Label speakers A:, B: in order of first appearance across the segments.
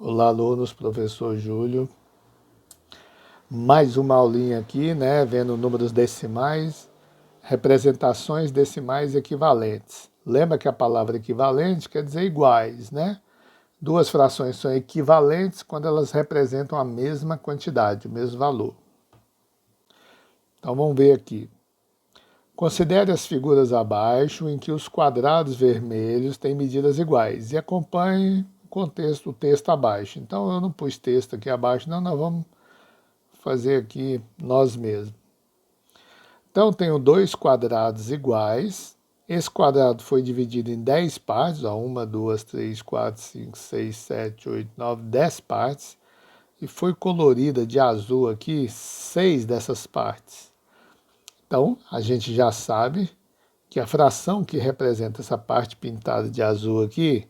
A: Olá, alunos, professor Júlio. Mais uma aulinha aqui, né? Vendo números decimais, representações decimais equivalentes. Lembra que a palavra equivalente quer dizer iguais, né? Duas frações são equivalentes quando elas representam a mesma quantidade, o mesmo valor. Então vamos ver aqui. Considere as figuras abaixo em que os quadrados vermelhos têm medidas iguais e acompanhe o texto abaixo. Então eu não pus texto aqui abaixo, não, nós vamos fazer aqui nós mesmos. Então tenho dois quadrados iguais. Esse quadrado foi dividido em 10 partes, ó, 1, 2, 3, 4, 5, 6, 7, 8, 9, 10 partes. E foi colorida de azul aqui 6 dessas partes. Então, a gente já sabe que a fração que representa essa parte pintada de azul aqui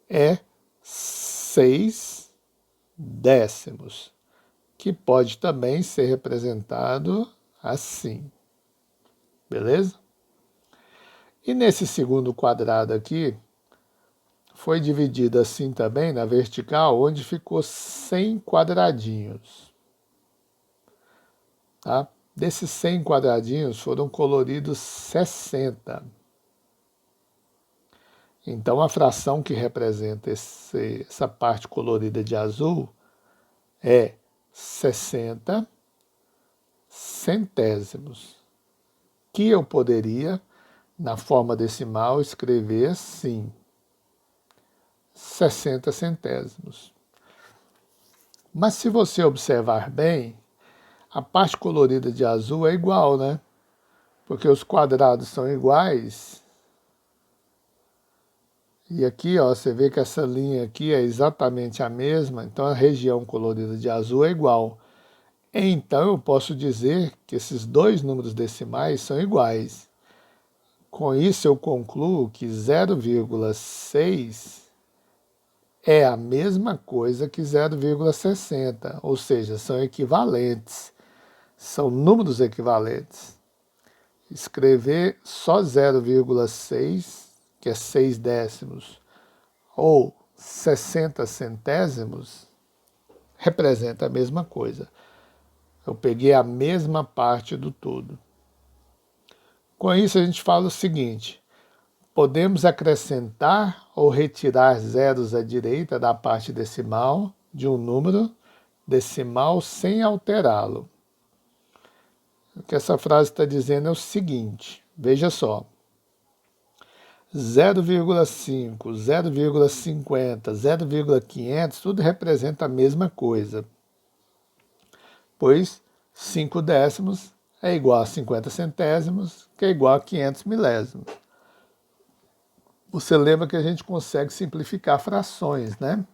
A: é 6 décimos, que pode também ser representado assim, beleza? E nesse segundo quadrado aqui, foi dividido assim também na vertical, onde ficou 100 quadradinhos, tá? Desses 100 quadradinhos foram coloridos 60. Então, a fração que representa essa parte colorida de azul é 60 centésimos, que eu poderia, na forma decimal, escrever assim, 60 centésimos. Mas se você observar bem, a parte colorida de azul é igual, né? Porque os quadrados são iguais. E aqui, ó, você vê que essa linha aqui é exatamente a mesma, então a região colorida de azul é igual. Então eu posso dizer que esses dois números decimais são iguais. Com isso eu concluo que 0,6 é a mesma coisa que 0,60, ou seja, são equivalentes, são números equivalentes. Escrever só 0,6, que é 6 décimos, ou 60 centésimos, representa a mesma coisa. Eu peguei a mesma parte do todo. Com isso a gente fala o seguinte: podemos acrescentar ou retirar zeros à direita da parte decimal de um número decimal sem alterá-lo. O que essa frase está dizendo é o seguinte, veja só. 0,5, 0,50, 0,500, tudo representa a mesma coisa, pois 5 décimos é igual a 50 centésimos, que é igual a 500 milésimos. Você lembra que a gente consegue simplificar frações, né?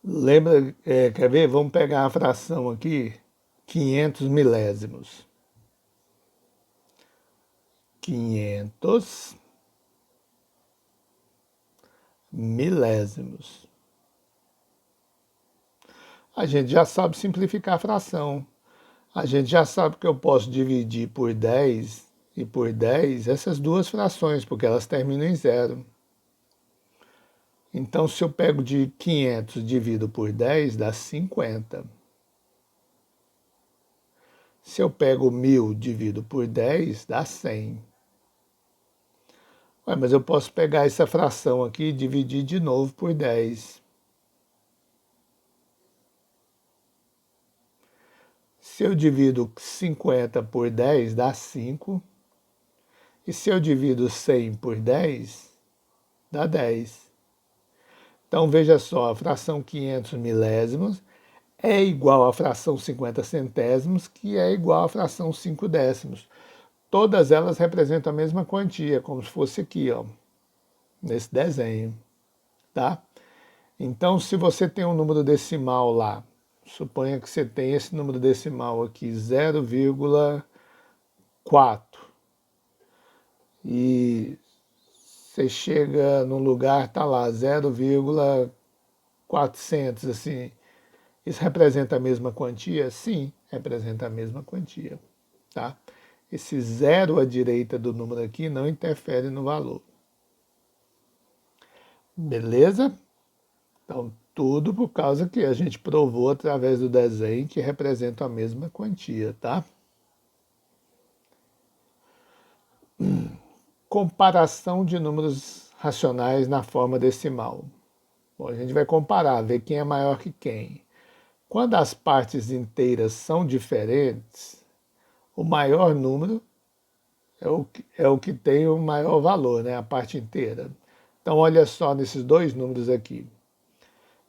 A: Lembra, quer ver? Vamos pegar a fração aqui, 500 milésimos. 500 milésimos. A gente já sabe simplificar a fração. A gente já sabe que eu posso dividir por 10 e por 10 essas duas frações, porque elas terminam em zero. Então, se eu pego de 500 e divido por 10, dá 50. Se eu pego 1000 e divido por 10, dá 100. Ué, mas eu posso pegar essa fração aqui e dividir de novo por 10. Se eu divido 50 por 10, dá 5. E se eu divido 100 por 10, dá 10. Então, veja só, a fração 500 milésimos é igual à fração 50 centésimos, que é igual à fração 5 décimos. Todas elas representam a mesma quantia, como se fosse aqui, ó, nesse desenho, tá? Então, se você tem um número decimal lá, suponha que você tem esse número decimal aqui, 0,4, e você chega num lugar, tá lá, 0,400, assim, isso representa a mesma quantia? Sim, representa a mesma quantia, tá? Esse zero à direita do número aqui não interfere no valor. Beleza? Então, tudo por causa que a gente provou através do desenho que representam a mesma quantia, tá? Comparação de números racionais na forma decimal. Bom, a gente vai comparar, ver quem é maior que quem. Quando as partes inteiras são diferentes, o maior número é o que tem o maior valor, né? A parte inteira. Então, olha só nesses dois números aqui.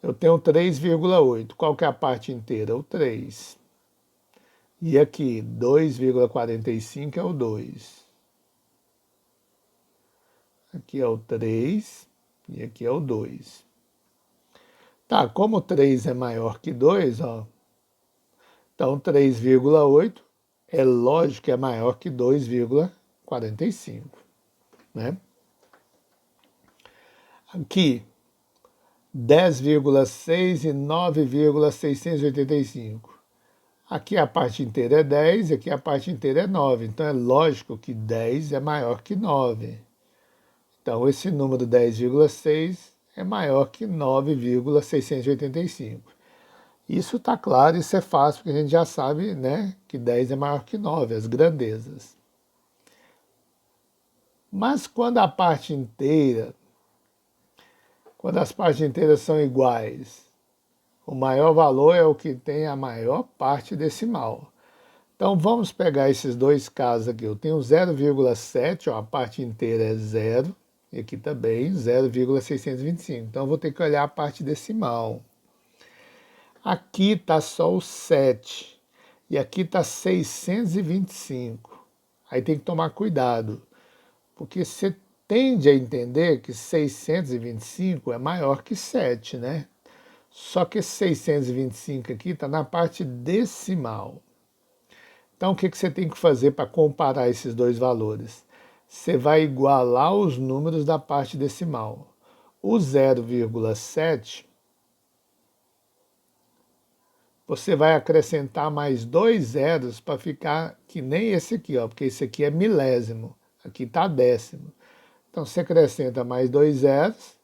A: Eu tenho 3,8. Qual que é a parte inteira? O 3. E aqui, 2,45 é o 2. Aqui é o 3 e aqui é o 2. Tá, como 3 é maior que 2, ó, então 3,8 é lógico que é maior que 2,45, né? Aqui, 10,6 e 9,685. Aqui a parte inteira é 10 e aqui a parte inteira é 9. Então é lógico que 10 é maior que 9. Então esse número 10,6 é maior que 9,685. Isso está claro, isso é fácil, porque a gente já sabe, né, que 10 é maior que 9, as grandezas. Mas quando as partes inteiras são iguais, o maior valor é o que tem a maior parte decimal. Então vamos pegar esses dois casos aqui. Eu tenho 0,7, a parte inteira é 0, e aqui também 0,625. Então eu vou ter que olhar a parte decimal. Aqui está só o 7 e aqui está 625. Aí tem que tomar cuidado, porque você tende a entender que 625 é maior que 7, né? Só que esse 625 aqui está na parte decimal. Então o que você tem que fazer para comparar esses dois valores? Você vai igualar os números da parte decimal. O 0,7 você vai acrescentar mais 2 zeros para ficar que nem esse aqui, ó, porque esse aqui é milésimo, aqui está décimo. Então você acrescenta mais 2 zeros,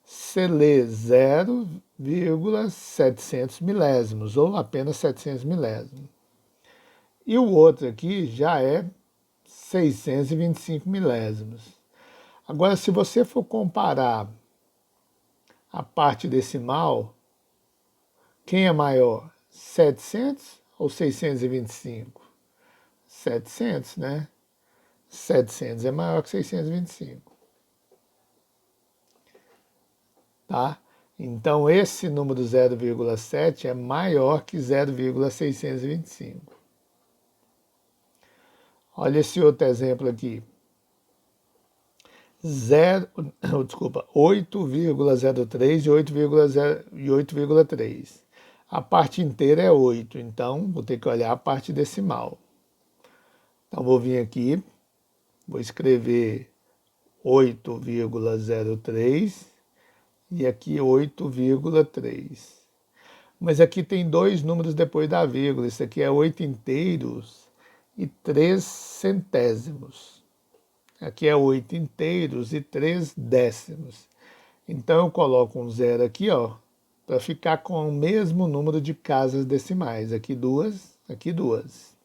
A: você lê 0,700 milésimos, ou apenas 700 milésimos. E o outro aqui já é 625 milésimos. Agora, se você for comparar a parte decimal, quem é maior, 700 ou 625? 700, né? 700 é maior que 625. Tá? Então, esse número 0,7 é maior que 0,625. Olha esse outro exemplo aqui. 8,03 e 8,3. A parte inteira é 8, então vou ter que olhar a parte decimal. Então vou vir aqui, vou escrever 8,03 e aqui 8,3. Mas aqui tem dois números depois da vírgula, isso aqui é 8 inteiros e 3 centésimos. Aqui é 8 inteiros e 3 décimos. Então eu coloco um zero aqui, ó, para ficar com o mesmo número de casas decimais. Aqui duas, aqui duas.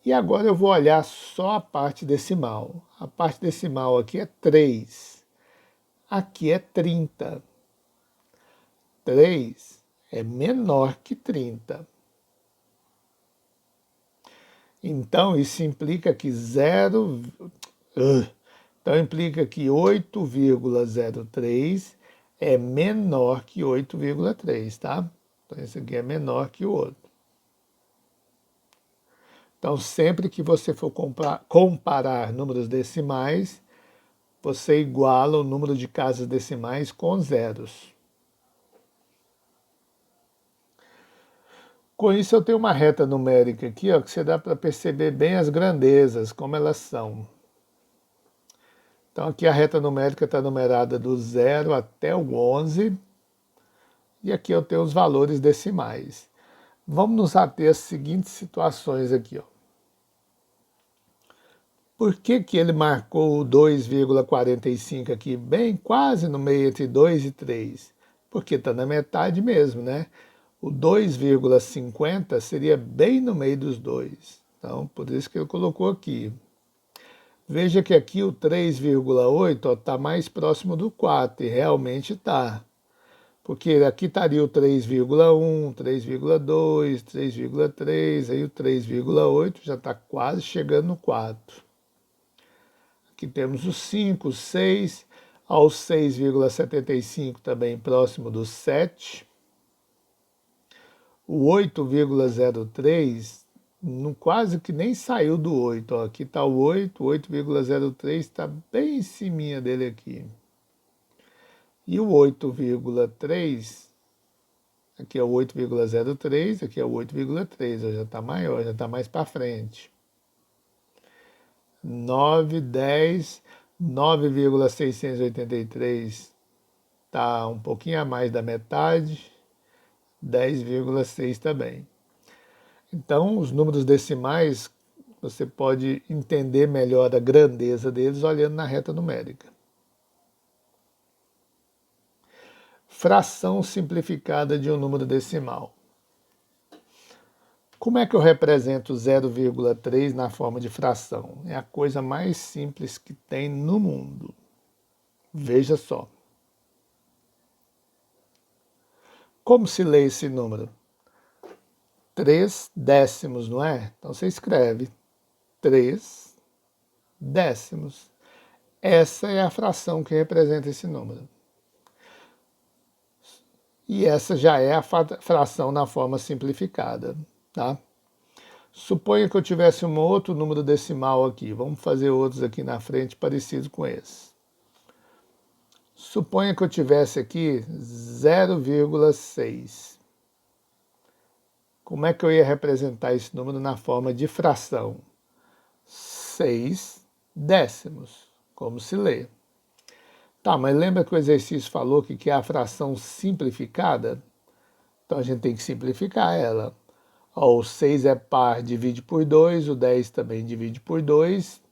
A: E agora eu vou olhar só a parte decimal. A parte decimal aqui é 3. Aqui é 30. 3 é menor que 30. Então isso implica que então implica que 8,03 é menor que 8,3, tá? Então esse aqui é menor que o outro. Então sempre que você for comparar números decimais, você iguala o número de casas decimais com zeros. Com isso eu tenho uma reta numérica aqui, ó, que você dá para perceber bem as grandezas, como elas são. Então aqui a reta numérica está numerada do 0 até o 11, e aqui eu tenho os valores decimais. Vamos nos ater às seguintes situações aqui, ó. Por que ele marcou o 2,45 aqui, bem quase no meio entre 2 e 3? porque está na metade mesmo, né? O 2,50 seria bem no meio dos dois. Então, por isso que ele colocou aqui. Veja que aqui o 3,8 está mais próximo do 4, e realmente está. Porque aqui estaria o 3,1, 3,2, 3,3, aí o 3,8 já está quase chegando no 4. Aqui temos o 5, o 6, ao 6,75 também próximo do 7. O 8,03 quase que nem saiu do 8. Ó. Aqui está o 8, 8,03 está bem em cima dele aqui. E o 8,3, aqui é o 8,03, aqui é o 8,3, já está maior, já está mais para frente. 9, 10, 9,683 está um pouquinho a mais da metade, 10,6 também. Então, os números decimais, você pode entender melhor a grandeza deles olhando na reta numérica. Fração simplificada de um número decimal. Como é que eu represento 0,3 na forma de fração? É a coisa mais simples que tem no mundo. Veja só. Como se lê esse número? 3 décimos, não é? Então você escreve 3 décimos. Essa é a fração que representa esse número. E essa já é a fração na forma simplificada, tá? Suponha que eu tivesse um outro número decimal aqui. Vamos fazer outros aqui na frente parecidos com esse. Suponha que eu tivesse aqui 0,6. Como é que eu ia representar esse número na forma de fração? 6 décimos, como se lê. Tá, mas lembra que o exercício falou que é a fração simplificada? Então a gente tem que simplificar ela. Ó, o 6 é par, divide por 2, o 10 também divide por 2.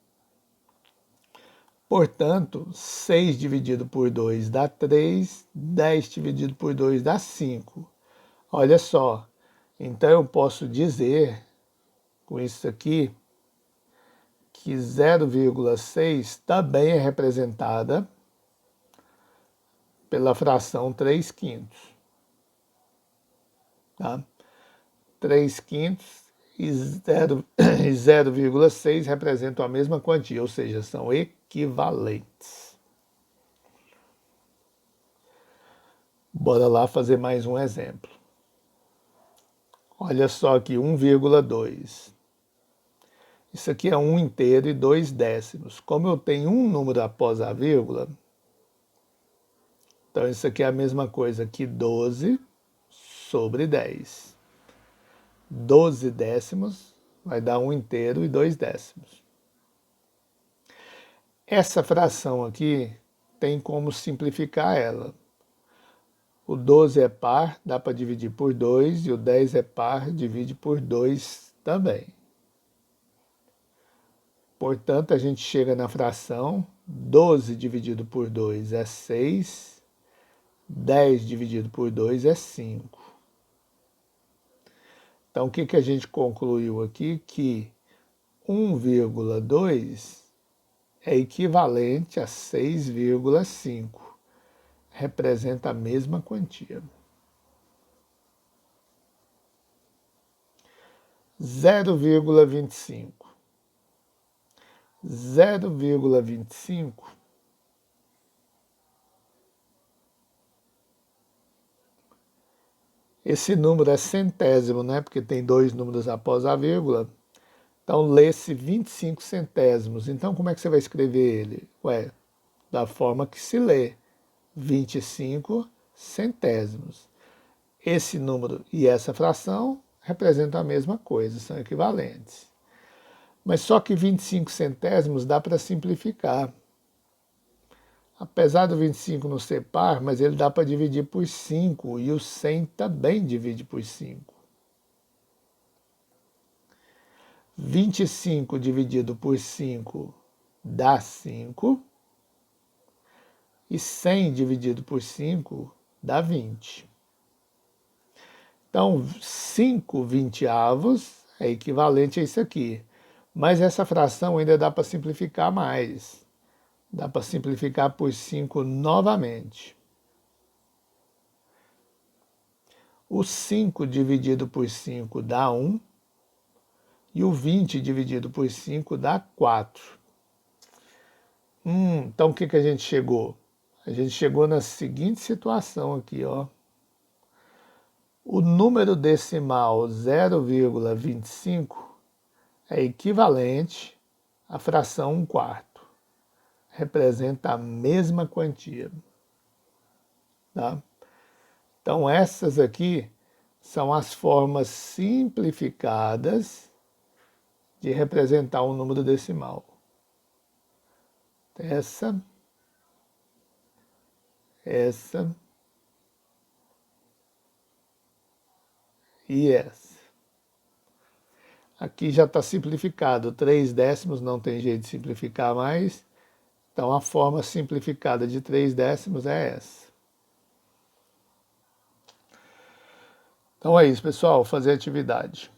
A: Portanto, 6 dividido por 2 dá 3, 10 dividido por 2 dá 5. Olha só, então eu posso dizer, com isso aqui, que 0,6 também é representada pela fração 3/5. Tá? 3/5 e 0,6 representam a mesma quantia, ou seja, são equivalentes. Bora lá fazer mais um exemplo. Olha só aqui, 1,2. Isso aqui é 1 inteiro e 2 décimos. Como eu tenho um número após a vírgula, então isso aqui é a mesma coisa que 12 sobre 10. 12 décimos vai dar 1 inteiro e 2 décimos. Essa fração aqui tem como simplificar ela. O 12 é par, dá para dividir por 2, e o 10 é par, divide por 2 também. Portanto, a gente chega na fração 12 dividido por 2 é 6, 10 dividido por 2 é 5. Então, o que a gente concluiu aqui? Que 1,2 é equivalente a 6,5. Representa a mesma quantia. 0,25. 0,25 esse número é centésimo, né? Porque tem dois números após a vírgula. Então, lê-se 25 centésimos. Então, como é que você vai escrever ele? Ué, da forma que se lê, 25 centésimos. Esse número e essa fração representam a mesma coisa, são equivalentes. Mas só que 25 centésimos dá para simplificar. Apesar do 25 não ser par, mas ele dá para dividir por 5, e o 100 também divide por 5. 25 dividido por 5 dá 5, e 100 dividido por 5 dá 20. Então, 5 vinteavos é equivalente a isso aqui. Mas essa fração ainda dá para simplificar mais. Dá para simplificar por 5 novamente. O 5 dividido por 5 dá 1. E o 20 dividido por 5 dá 4. Então o que a gente chegou? A gente chegou na seguinte situação aqui, ó. O número decimal 0,25 é equivalente à fração 1/4. Representa a mesma quantia. Tá? Então essas aqui são as formas simplificadas de representar um número decimal. Essa e essa. Aqui já está simplificado, 3 décimos não tem jeito de simplificar mais, então a forma simplificada de 3 décimos é essa. Então é isso, pessoal, fazer atividade.